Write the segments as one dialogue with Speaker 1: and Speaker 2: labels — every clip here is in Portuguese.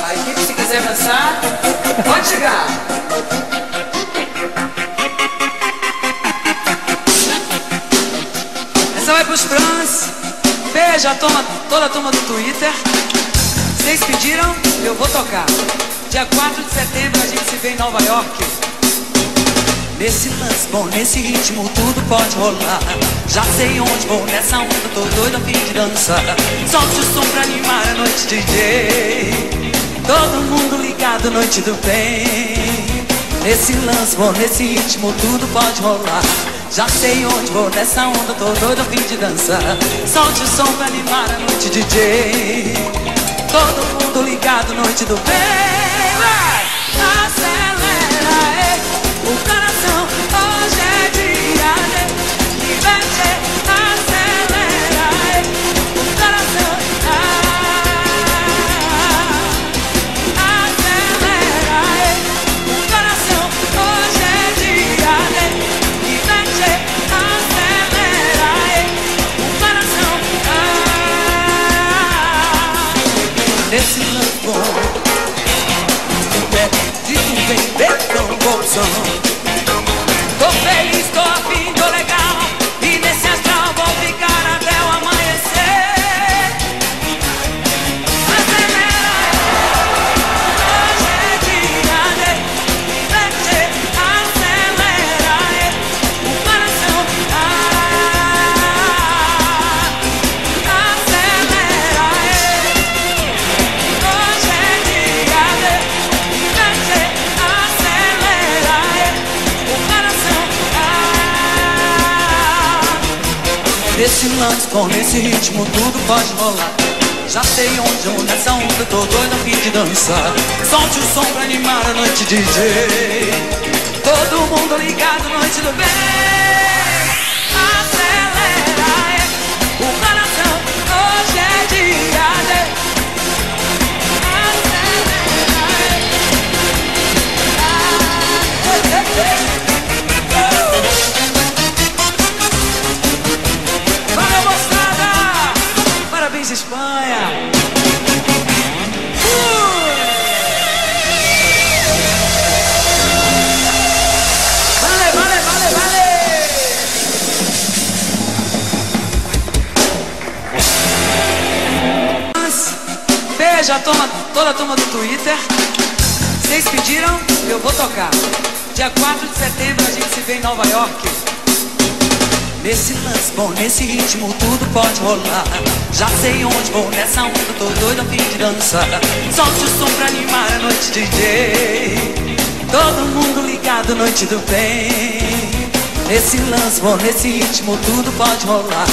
Speaker 1: A equipe, se quiser dançar, pode chegar. Essa vai pros Frans. Beijo toda a turma do Twitter. Vocês pediram, eu vou tocar. Dia 4 de setembro a gente se vê em Nova York.
Speaker 2: Nesse lance bom, nesse ritmo tudo pode rolar. Já sei onde vou, nessa onda tô doido a fim de dançar. Solte o som pra animar a noite, DJ. Todo mundo ligado, noite do bem. Nesse lance bom, nesse ritmo tudo pode rolar. Já sei onde vou, nessa onda tô doido a fim de dançar. Solte o som pra animar a noite, DJ. Todo mundo ligado, noite do bem. Vai! Acelera, o coração hoje é dia de divertir. Acelera, o coração. Acelera, o coração hoje é dia de divertir. Acelera, o coração. Nesse lance bom, perdido vem betão, bolsão. Tô feliz, tô afim, tô legal. E nesse astral vou ficar até o amanhecer. Acelera, hoje é dia de divertir. Acelera, o coração. Acelera, hoje é dia de divertir. Acelera, o coração. Nesse lance, com esse ritmo tudo pode rolar. Já sei onde eu nessa onda, tô doido a fim de dançar. Solte o som pra animar a noite, DJ. Todo mundo ligado, noite do bem. Acelera, o coração hoje é dia de. Valeu, moçada! Parabéns, Espanha! Vale, vale, vale, vale! Beijo toda a turma do Twitter. Vocês pediram, eu vou tocar. Dia 4 de setembro a gente se vê em Nova York. Nesse lance bom, nesse ritmo tudo pode rolar. Já sei onde vou, nessa onda tô doido a fim de dançar. Solte o som pra animar a noite, DJ. Todo mundo ligado, noite do bem. Nesse lance bom, nesse ritmo tudo pode rolar.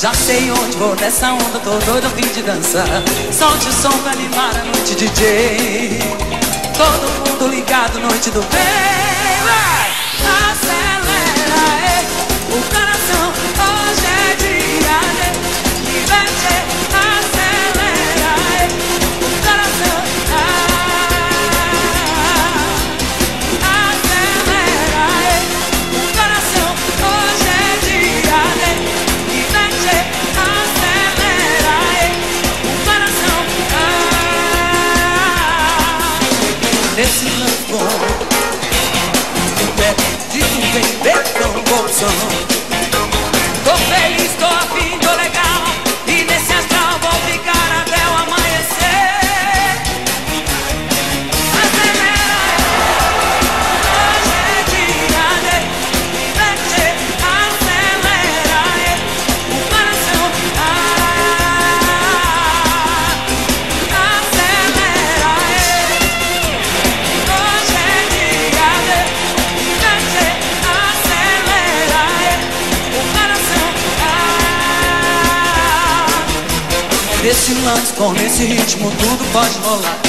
Speaker 2: Já sei onde vou, nessa onda tô doido a fim de dançar. Solte o som pra animar a noite, DJ. Todo mundo ligado, noite do bem. Vai! Acelera, o coração hoje é dia de divertir. Acelera, o coração. Acelera, o coração hoje é dia de divertir. Acelera, o coração. Nesse lance bom, perdido vem betão, bolsão. Tô feliz, tô afim, tô legal. E nesse astral vou ficar até o amanhecer. Acelera, hoje é dia de divertir. Acelera, o coração. Acelera, hoje é dia de divertir. Acelera, o coração. Nesse lance, com esse ritmo tudo pode rolar.